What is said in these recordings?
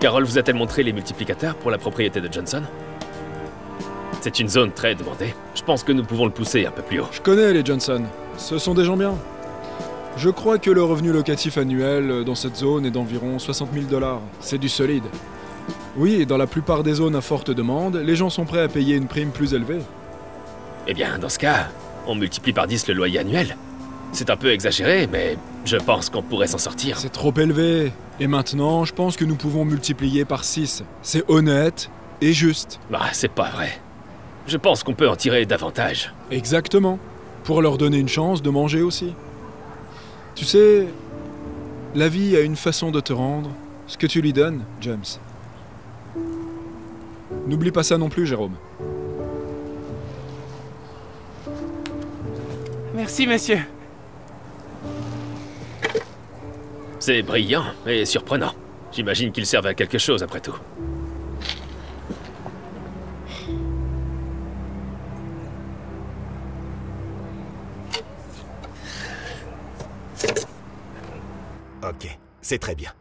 Carol vous a-t-elle montré les multiplicateurs pour la propriété de Johnson? C'est une zone très demandée. Je pense que nous pouvons le pousser un peu plus haut. Je connais les Johnson. Ce sont des gens bien. Je crois que le revenu locatif annuel dans cette zone est d'environ 60 000 $. C'est du solide. Oui, et dans la plupart des zones à forte demande, les gens sont prêts à payer une prime plus élevée. Eh bien, dans ce cas, on multiplie par 10 le loyer annuel. C'est un peu exagéré, mais je pense qu'on pourrait s'en sortir. C'est trop élevé. Et maintenant, je pense que nous pouvons multiplier par 6. C'est honnête et juste. Bah, c'est pas vrai. Je pense qu'on peut en tirer davantage. Exactement. Pour leur donner une chance de manger aussi. Tu sais, la vie a une façon de te rendre ce que tu lui donnes, James. N'oublie pas ça non plus, Jérôme. Merci, monsieur. C'est brillant et surprenant. J'imagine qu'ils servent à quelque chose après tout. Ok, c'est très bien.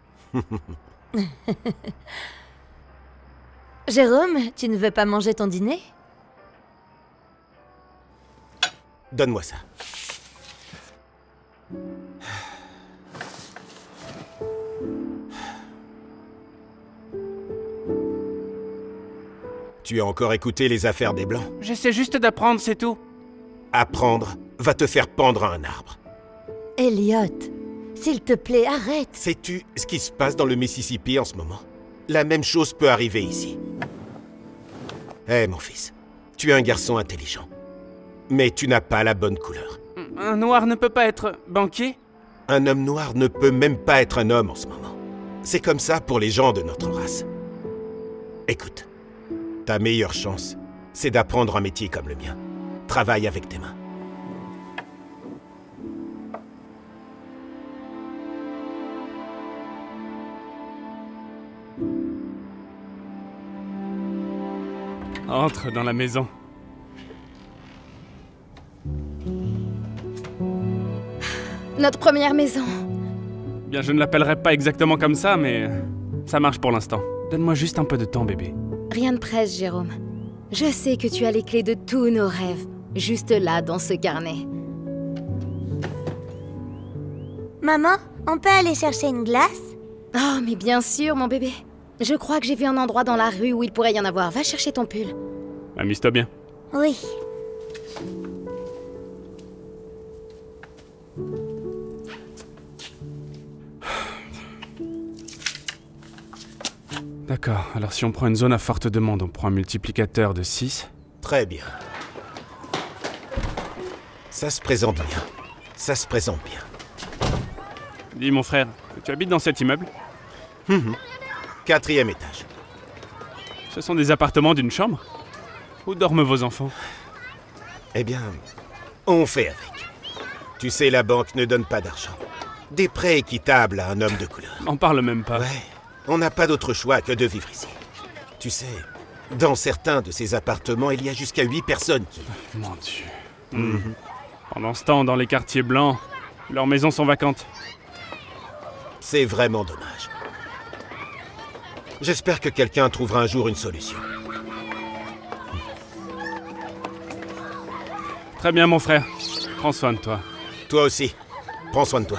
Jérôme, tu ne veux pas manger ton dîner? Donne-moi ça. Tu as encore écouté les affaires des Blancs? J'essaie juste d'apprendre, c'est tout. Apprendre va te faire pendre à un arbre. Elliot, s'il te plaît, arrête. Sais-tu ce qui se passe dans le Mississippi en ce moment? La même chose peut arriver ici. Hé, mon fils, tu es un garçon intelligent. Mais tu n'as pas la bonne couleur. Un noir ne peut pas être banquier? Un homme noir ne peut même pas être un homme en ce moment. C'est comme ça pour les gens de notre race. Écoute, ta meilleure chance, c'est d'apprendre un métier comme le mien. Travaille avec tes mains. Entre dans la maison. Notre première maison. Bien, je ne l'appellerai pas exactement comme ça, mais ça marche pour l'instant. Donne-moi juste un peu de temps, bébé. Rien de presse, Jérôme. Je sais que tu as les clés de tous nos rêves, juste là, dans ce carnet. Maman, on peut aller chercher une glace? Oh, mais bien sûr, mon bébé. Je crois que j'ai vu un endroit dans la rue où il pourrait y en avoir. Va chercher ton pull. Amuse-toi bien. Oui. D'accord, alors si on prend une zone à forte demande, on prend un multiplicateur de 6. Très bien. Ça se présente bien. Ça se présente bien. Dis, mon frère, tu habites dans cet immeuble? 4e étage. Ce sont des appartements d'une chambre? Où dorment vos enfants? Eh bien, on fait avec. Tu sais, la banque ne donne pas d'argent. Des prêts équitables à un homme de couleur. N'en parle même pas. Ouais, on n'a pas d'autre choix que de vivre ici. Tu sais, dans certains de ces appartements, il y a jusqu'à 8 personnes qui... Mon Dieu. Pendant ce temps, dans les quartiers blancs, leurs maisons sont vacantes. C'est vraiment dommage. J'espère que quelqu'un trouvera un jour une solution. Très bien, mon frère. Prends soin de toi. Toi aussi. Prends soin de toi.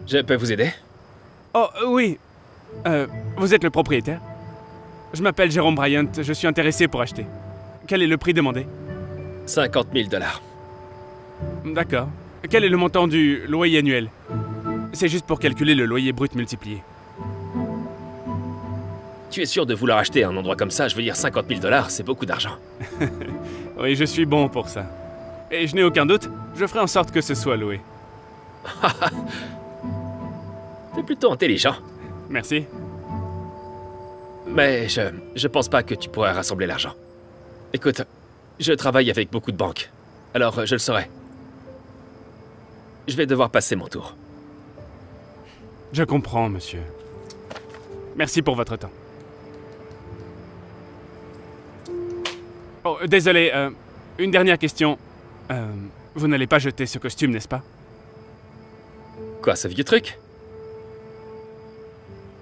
Je peux vous aider? Oh, oui. Vous êtes le propriétaire? Je m'appelle Jérôme Bryant, je suis intéressé pour acheter. Quel est le prix demandé? 50 000 $. D'accord. Quel est le montant du loyer annuel? C'est juste pour calculer le loyer brut multiplié. Tu es sûr de vouloir acheter un endroit comme ça? Je veux dire, 50 000 $, c'est beaucoup d'argent. Oui, je suis bon pour ça. Et je n'ai aucun doute, je ferai en sorte que ce soit loué. T'es plutôt intelligent. Merci. Mais je pense pas que tu pourrais rassembler l'argent. Écoute, je travaille avec beaucoup de banques. Alors, je le saurai. Je vais devoir passer mon tour. Je comprends, monsieur. Merci pour votre temps. Oh, désolé, une dernière question. Vous n'allez pas jeter ce costume, n'est-ce pas? Quoi, ce vieux truc?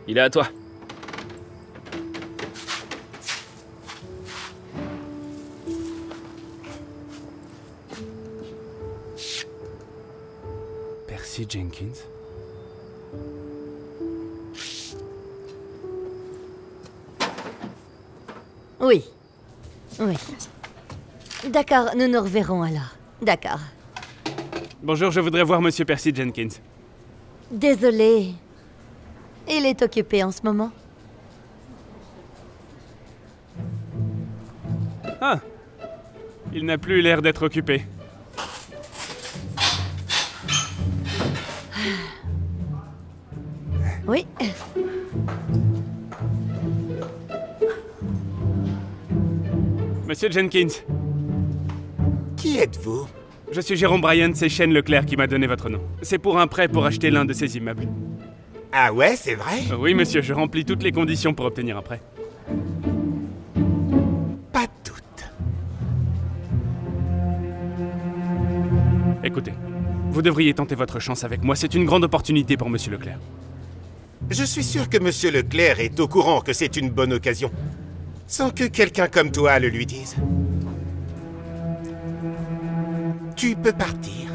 Il est à toi. Percy Jenkins. Oui. Oui. D'accord, nous nous reverrons alors. D'accord. Bonjour, je voudrais voir monsieur Percy Jenkins. Désolée. Il est occupé en ce moment. Ah! Il n'a plus l'air d'être occupé. Oui. Monsieur Jenkins, Qui êtes-vous? je suis Jérôme Bryant, c'est Shane Leclerc qui m'a donné votre nom. C'est pour un prêt pour acheter l'un de ces immeubles. Ah ouais, c'est vrai? Oui, monsieur, je remplis toutes les conditions pour obtenir un prêt. Pas de doute. Écoutez, vous devriez tenter votre chance avec moi, c'est une grande opportunité pour monsieur Leclerc. Je suis sûr que Monsieur Leclerc est au courant que c'est une bonne occasion. Sans que quelqu'un comme toi le lui dise. Tu peux partir.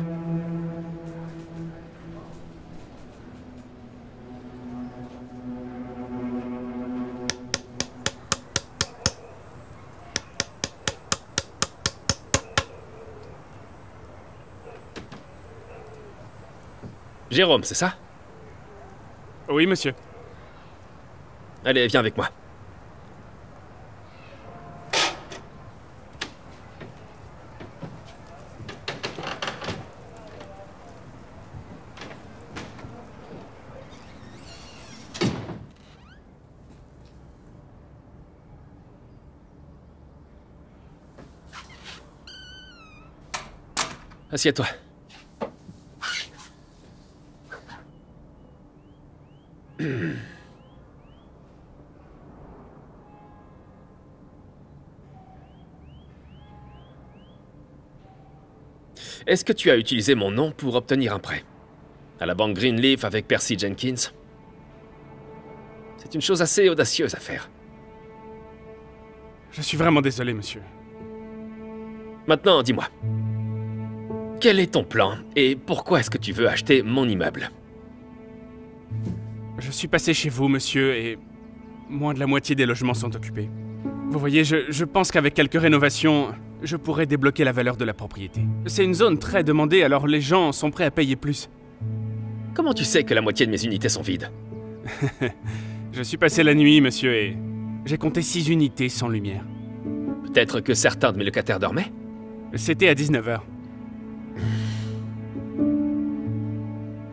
Jérôme, c'est ça? Oui, monsieur. Allez, viens avec moi. Assieds-toi. Est-ce que tu as utilisé mon nom pour obtenir un prêt? À la banque Greenleaf avec Percy Jenkins? C'est une chose assez audacieuse à faire. Je suis vraiment désolé, monsieur. Maintenant, dis-moi. Quel est ton plan et pourquoi est-ce que tu veux acheter mon immeuble? Je suis passé chez vous, monsieur, et moins de la moitié des logements sont occupés. Vous voyez, je pense qu'avec quelques rénovations, je pourrais débloquer la valeur de la propriété. C'est une zone très demandée, alors les gens sont prêts à payer plus. Comment tu sais que la moitié de mes unités sont vides? Je suis passé la nuit, monsieur, et j'ai compté 6 unités sans lumière. Peut-être que certains de mes locataires dormaient? C'était à 19h.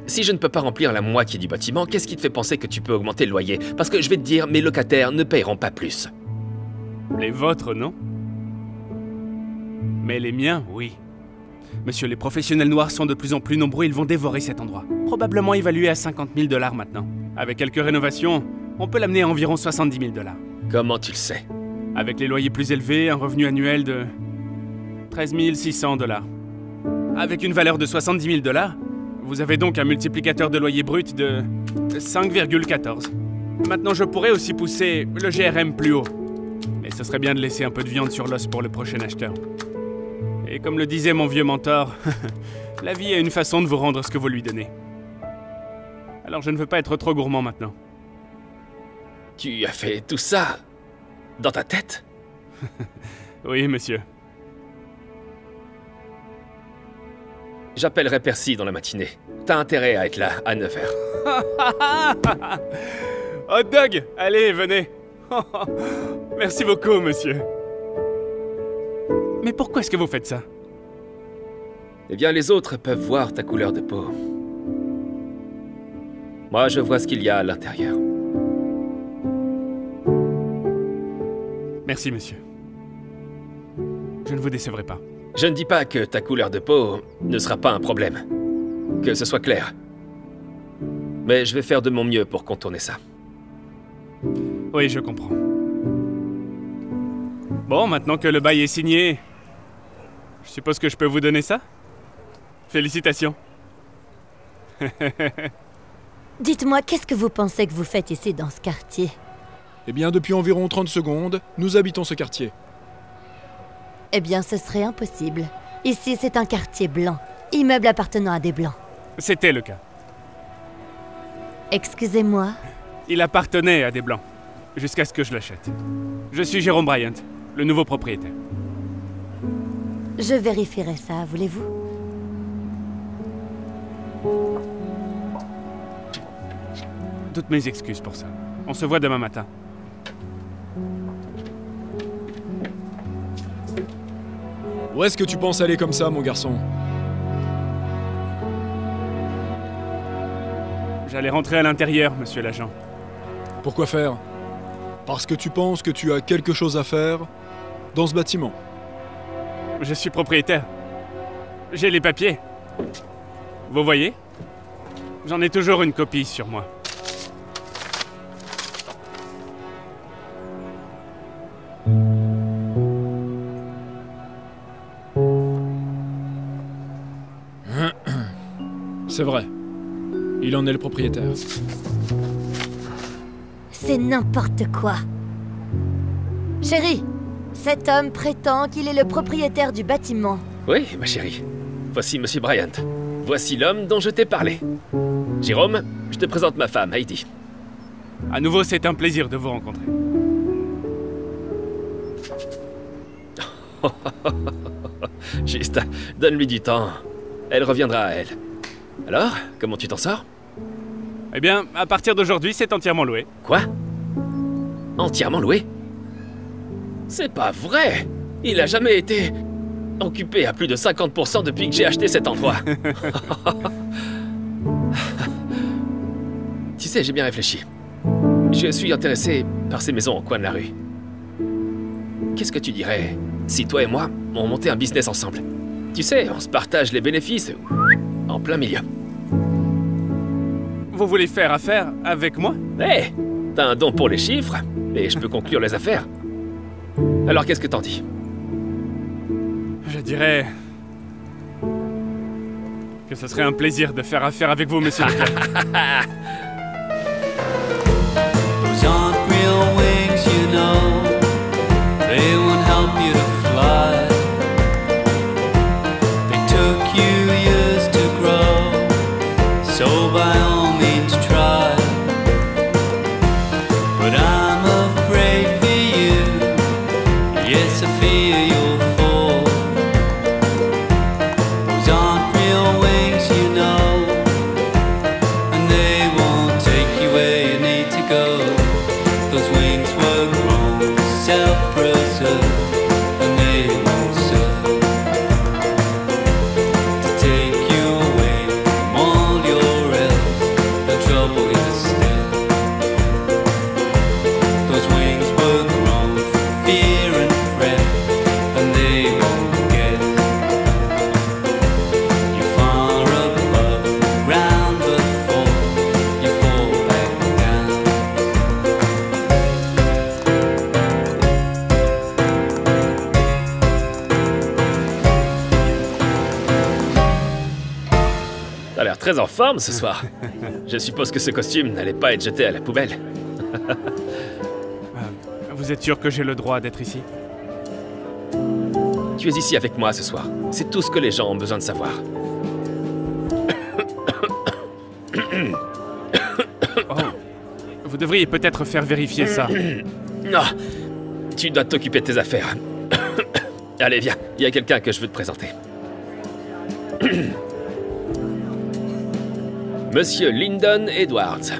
Si je ne peux pas remplir la moitié du bâtiment, qu'est-ce qui te fait penser que tu peux augmenter le loyer? Parce que je vais te dire, mes locataires ne paieront pas plus. Les vôtres, non? Mais les miens, oui. Monsieur, les professionnels noirs sont de plus en plus nombreux, ils vont dévorer cet endroit. Probablement évalué à 50 000 $ maintenant. Avec quelques rénovations, on peut l'amener à environ 70 000 $. Comment tu le sais? Avec les loyers plus élevés, un revenu annuel de 13 600 $. Avec une valeur de 70 000 $, vous avez donc un multiplicateur de loyer brut de 5,14. Maintenant, je pourrais aussi pousser le GRM plus haut. Mais ce serait bien de laisser un peu de viande sur l'os pour le prochain acheteur. Et comme le disait mon vieux mentor, la vie a une façon de vous rendre ce que vous lui donnez. Alors je ne veux pas être trop gourmand maintenant. Tu as fait tout ça dans ta tête? Oui, monsieur. J'appellerai Percy dans la matinée. T'as intérêt à être là à 9h. Hot dog! Allez, venez! Merci beaucoup, monsieur. Mais pourquoi est-ce que vous faites ça? Eh bien, les autres peuvent voir ta couleur de peau. Moi, je vois ce qu'il y a à l'intérieur. Merci, monsieur. Je ne vous décevrai pas. Je ne dis pas que ta couleur de peau ne sera pas un problème. Que ce soit clair. Mais je vais faire de mon mieux pour contourner ça. Oui, je comprends. Bon, maintenant que le bail est signé, je suppose que je peux vous donner ça? Félicitations. Dites-moi, qu'est-ce que vous pensez que vous faites ici dans ce quartier? Eh bien, depuis environ 30 secondes, nous habitons ce quartier. Eh bien, ce serait impossible. Ici, c'est un quartier blanc. Immeuble appartenant à des blancs. C'était le cas. Excusez-moi. Il appartenait à des blancs, jusqu'à ce que je l'achète. Je suis Jérôme Bryant, le nouveau propriétaire. Je vérifierai ça, voulez-vous? Toutes mes excuses pour ça. On se voit demain matin. Où est-ce que tu penses aller comme ça, mon garçon? J'allais rentrer à l'intérieur, monsieur l'agent. Pourquoi faire? Parce que tu penses que tu as quelque chose à faire dans ce bâtiment. Je suis propriétaire. J'ai les papiers. Vous voyez? J'en ai toujours une copie sur moi. C'est vrai. Il en est le propriétaire. C'est n'importe quoi. Chérie, cet homme prétend qu'il est le propriétaire du bâtiment. Oui, ma chérie. Voici Monsieur Bryant. Voici l'homme dont je t'ai parlé. Jérôme, je te présente ma femme, Heidi. À nouveau, c'est un plaisir de vous rencontrer. Juste, donne-lui du temps. Elle reviendra à elle. Alors, comment tu t'en sors? Eh bien, à partir d'aujourd'hui, c'est entièrement loué. Quoi? Entièrement loué? C'est pas vrai! Il a jamais été occupé à plus de 50% depuis que j'ai acheté cet endroit. Tu sais, j'ai bien réfléchi. Je suis intéressé par ces maisons au coin de la rue. Qu'est-ce que tu dirais si toi et moi, on montait un business ensemble? Tu sais, on se partage les bénéfices en plein milieu. Vous voulez faire affaire avec moi? Hé, t'as un don pour les chiffres, et je peux conclure les affaires. Alors qu'est-ce que t'en dis? Je dirais que ce serait un plaisir de faire affaire avec vous, monsieur Leclerc. Those aren't real wings, you know. They won't help you to fly. They took you years to grow, so by all means try. But I'm afraid for you. Yes, I fear you'll fall. Those aren't real wings, you know, and they won't take you where you need to go. Those wings were grown, self-preserved, and they won't serve to take you away from all your else. The trouble is still, those wings were grown from fear and fret, and they won't get you far above the ground before you fall back down. T'as l'air très en forme ce soir. Je suppose que ce costume n'allait pas être jeté à la poubelle. Vous êtes sûr que j'ai le droit d'être ici? Tu es ici avec moi ce soir. C'est tout ce que les gens ont besoin de savoir. Oh, vous devriez peut-être faire vérifier ça. Non, tu dois t'occuper de tes affaires. Allez, viens, il y a quelqu'un que je veux te présenter. Monsieur Lyndon Edwards.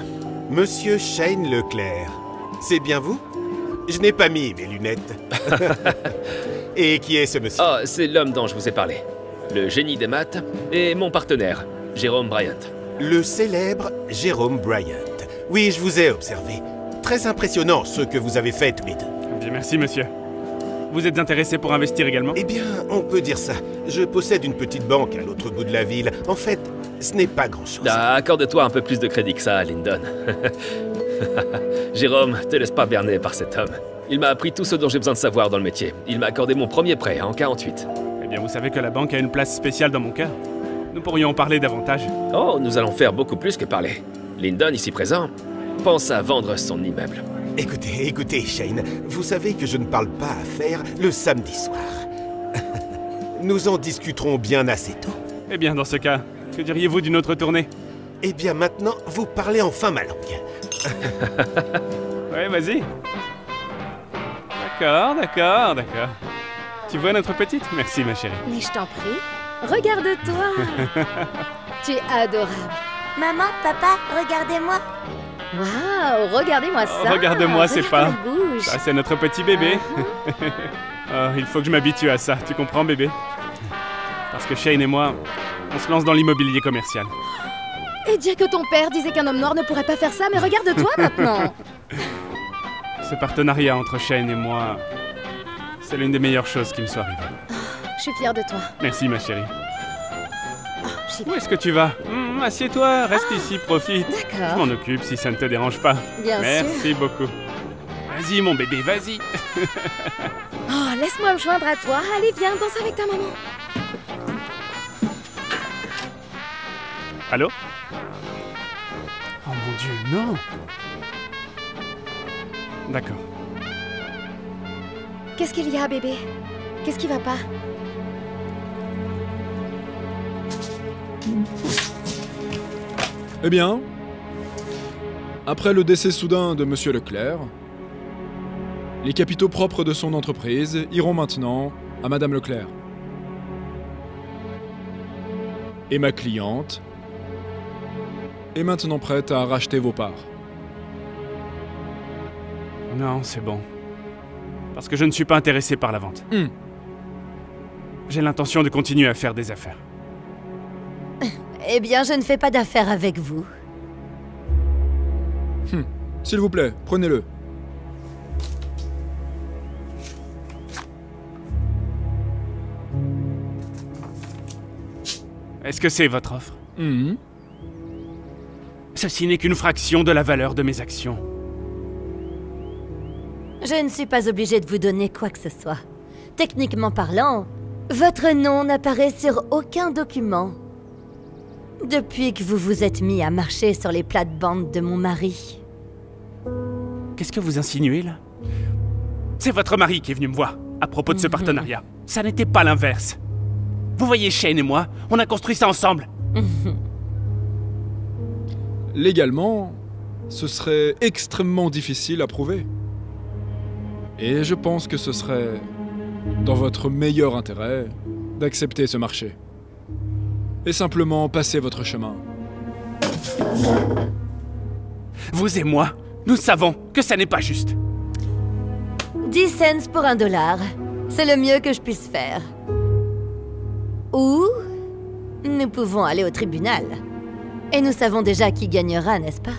Monsieur Shane Leclerc, c'est bien vous? Je n'ai pas mis mes lunettes. Et qui est ce monsieur? Oh, c'est l'homme dont je vous ai parlé. Le génie des maths et mon partenaire, Jérôme Bryant. Le célèbre Jérôme Bryant. Oui, je vous ai observé. Très impressionnant ce que vous avez fait tous les deux. Bien, merci, monsieur. Vous êtes intéressé pour investir également? Eh bien, on peut dire ça. Je possède une petite banque à l'autre bout de la ville. En fait, ce n'est pas grand-chose. Ah, accorde-toi un peu plus de crédit que ça, Lyndon. Jérôme, te laisse pas berner par cet homme. Il m'a appris tout ce dont j'ai besoin de savoir dans le métier. Il m'a accordé mon premier prêt en 48. Eh bien, vous savez que la banque a une place spéciale dans mon cœur. Nous pourrions en parler davantage. Oh, nous allons faire beaucoup plus que parler. Lyndon, ici présent, pense à vendre son immeuble. Écoutez, Shane, vous savez que je ne parle pas affaires le samedi soir. Nous en discuterons bien assez tôt. Eh bien, dans ce cas, que diriez-vous d'une autre tournée? Eh bien, maintenant, vous parlez enfin ma langue. Ouais, vas-y. D'accord. Tu vois notre petite? Merci, ma chérie. Mais je t'en prie, regarde-toi. Tu es adorable. Maman, papa, regardez-moi. Waouh, regardez-moi ça. Regarde-moi, c'est pas... Regarde, elle bouge. Ça, c'est notre petit bébé. Oh, il faut que je m'habitue à ça, tu comprends, bébé? Parce que Shane et moi, on se lance dans l'immobilier commercial. Et dire que ton père disait qu'un homme noir ne pourrait pas faire ça, mais regarde-toi maintenant. Ce partenariat entre Shane et moi, c'est l'une des meilleures choses qui me soit arrivée. Je suis fière de toi. Merci, ma chérie. J'y Où vais. est-ce que tu vas? Assieds-toi, reste ici, profite. Je D'accord. m'en occupe si ça ne te dérange pas. Bien Merci beaucoup. Vas-y, mon bébé, vas-y. Oh, laisse-moi me joindre à toi. Allez, viens, danse avec ta maman. Allô? Oh mon Dieu, non! D'accord. Qu'est-ce qu'il y a, bébé? Qu'est-ce qui va pas? Eh bien, après le décès soudain de Monsieur Leclerc, les capitaux propres de son entreprise iront maintenant à Madame Leclerc. Et ma cliente est maintenant prête à racheter vos parts. Non, c'est bon. Parce que je ne suis pas intéressé par la vente. J'ai l'intention de continuer à faire des affaires. Eh bien, je ne fais pas d'affaires avec vous. S'il vous plaît, prenez-le. Est-ce que c'est votre offre? Mhm. Ceci n'est qu'une fraction de la valeur de mes actions. Je ne suis pas obligée de vous donner quoi que ce soit. Techniquement parlant, votre nom n'apparaît sur aucun document. Depuis que vous vous êtes mis à marcher sur les plates-bandes de mon mari. Qu'est-ce que vous insinuez, là? C'est votre mari qui est venu me voir à propos de ce partenariat. Ça n'était pas l'inverse. Vous voyez, Shane et moi, on a construit ça ensemble. Légalement, ce serait extrêmement difficile à prouver. Et je pense que ce serait dans votre meilleur intérêt d'accepter ce marché. Et simplement passer votre chemin. Vous et moi, nous savons que ça n'est pas juste. 10 cents pour $1. C'est le mieux que je puisse faire. Ou nous pouvons aller au tribunal. Et nous savons déjà qui gagnera, n'est-ce pas?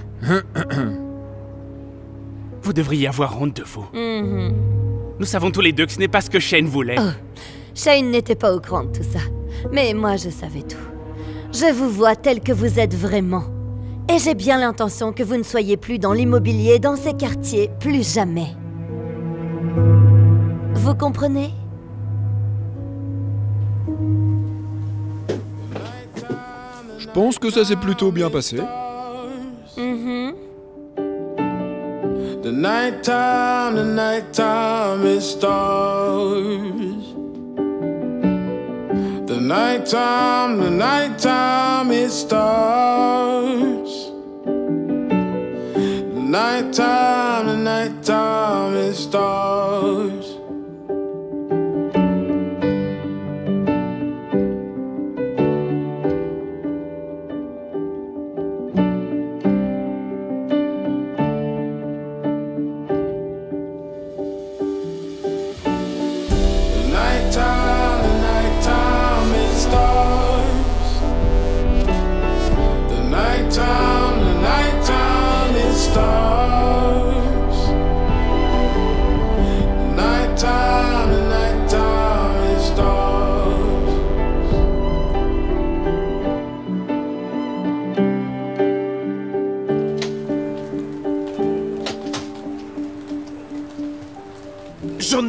Vous devriez avoir honte de vous. Mhm. Nous savons tous les deux que ce n'est pas ce que Shane voulait. Oh, Shane n'était pas au courant de tout ça. Mais moi, je savais tout. Je vous vois tel que vous êtes vraiment. Et j'ai bien l'intention que vous ne soyez plus dans l'immobilier dans ces quartiers, plus jamais. Vous comprenez? Je pense que ça s'est plutôt bien passé. Mhm. The nighttime it stars. The nighttime it starts. The nighttime it stars. The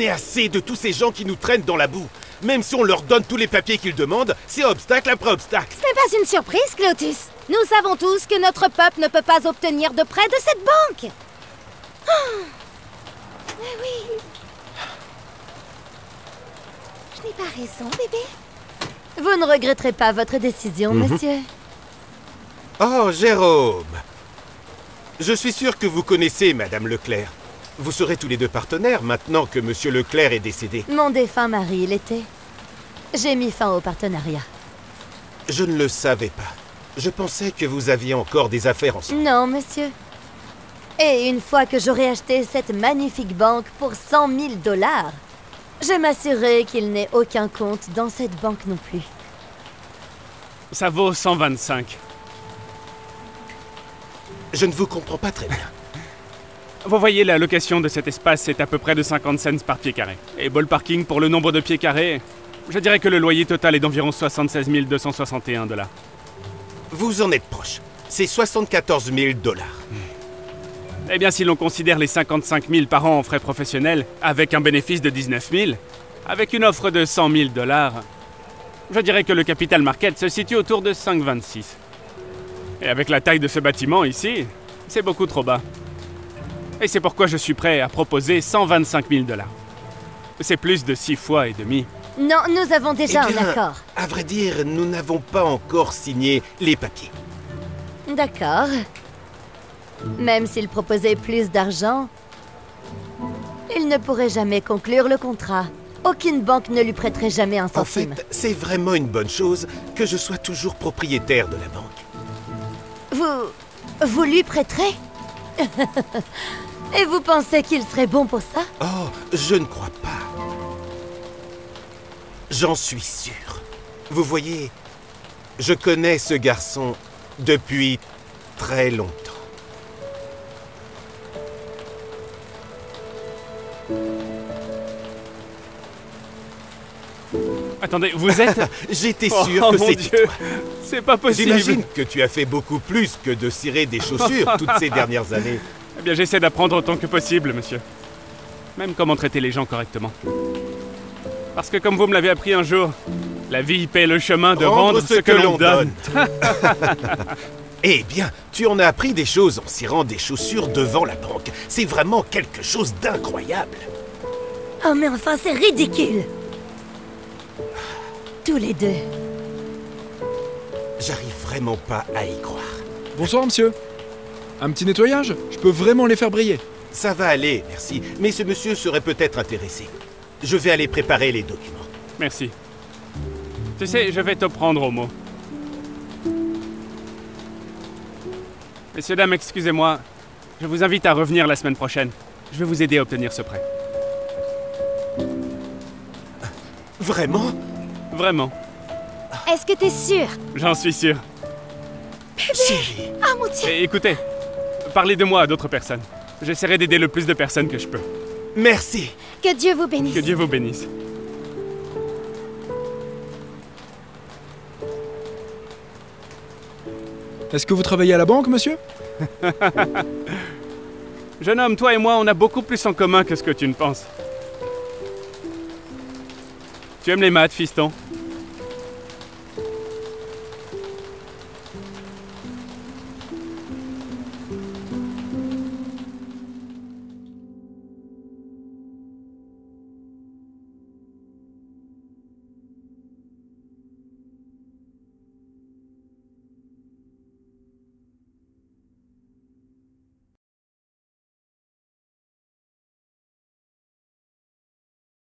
ai assez de tous ces gens qui nous traînent dans la boue. Même si on leur donne tous les papiers qu'ils demandent, c'est obstacle après obstacle. Ce n'est pas une surprise, Clotus. Nous savons tous que notre peuple ne peut pas obtenir de prêt de cette banque. Oh. Mais oui. Je n'ai pas raison, bébé. Vous ne regretterez pas votre décision, monsieur. Oh, Jérôme! Je suis sûr que vous connaissez Madame Leclerc. Vous serez tous les deux partenaires maintenant que Monsieur Leclerc est décédé. Mon défunt mari l'était. J'ai mis fin au partenariat. Je ne le savais pas. Je pensais que vous aviez encore des affaires ensemble. Non, monsieur. Et une fois que j'aurai acheté cette magnifique banque pour 100 000 $, je m'assurerai qu'il n'ait aucun compte dans cette banque non plus. Ça vaut 125. Je ne vous comprends pas très bien. Vous voyez, la location de cet espace est à peu près de 50 cents par pied carré. Et ball parking pour le nombre de pieds carrés, je dirais que le loyer total est d'environ 76 261 $. Vous en êtes proche. C'est 74 000 $. Eh bien, si l'on considère les 55 000 par an en frais professionnels, avec un bénéfice de 19 000, avec une offre de 100 000 $, je dirais que le capital market se situe autour de 5,26. Et avec la taille de ce bâtiment ici, c'est beaucoup trop bas. Et c'est pourquoi je suis prêt à proposer 125 000 $. C'est plus de 6 fois et demi. Non, nous avons déjà Eh bien, un accord. à vrai dire, nous n'avons pas encore signé les papiers. D'accord. Même s'il proposait plus d'argent, il ne pourrait jamais conclure le contrat. Aucune banque ne lui prêterait jamais un En centime. fait, c'est vraiment une bonne chose que je sois toujours propriétaire de la banque. Vous lui prêterez? Et vous pensez qu'il serait bon pour ça? Oh, je ne crois pas. J'en suis sûr. Vous voyez, je connais ce garçon depuis très longtemps. Attendez, vous êtes... J'étais Oh, sûr que mon c'était Dieu. toi. C'est pas possible. J'imagine que tu as fait beaucoup plus que de cirer des chaussures toutes ces dernières années. Eh bien, j'essaie d'apprendre autant que possible, monsieur. Même comment traiter les gens correctement. Parce que comme vous me l'avez appris un jour, la vie paie le chemin de rendre ce que l'on donne. Eh bien, tu en as appris des choses en cirant des chaussures devant la banque. C'est vraiment quelque chose d'incroyable. Oh mais enfin, c'est ridicule! Tous les deux. J'arrive vraiment pas à y croire. Bonsoir, monsieur. Un petit nettoyage? Je peux vraiment les faire briller. Ça va aller, merci. Mais ce monsieur serait peut-être intéressé. Je vais aller préparer les documents. Merci. Tu sais, je vais te prendre au mot. Messieurs, dames, excusez-moi. Je vous invite à revenir la semaine prochaine. Je vais vous aider à obtenir ce prêt. Vraiment? Vraiment. Est-ce que t'es sûr? J'en suis sûr. Chérie. Ah, mon Dieu! Et écoutez, parlez de moi à d'autres personnes. J'essaierai d'aider le plus de personnes que je peux. Merci. Que Dieu vous bénisse. Que Dieu vous bénisse. Est-ce que vous travaillez à la banque, monsieur? Jeune homme, toi et moi, on a beaucoup plus en commun que ce que tu ne penses. Tu aimes les maths, fiston?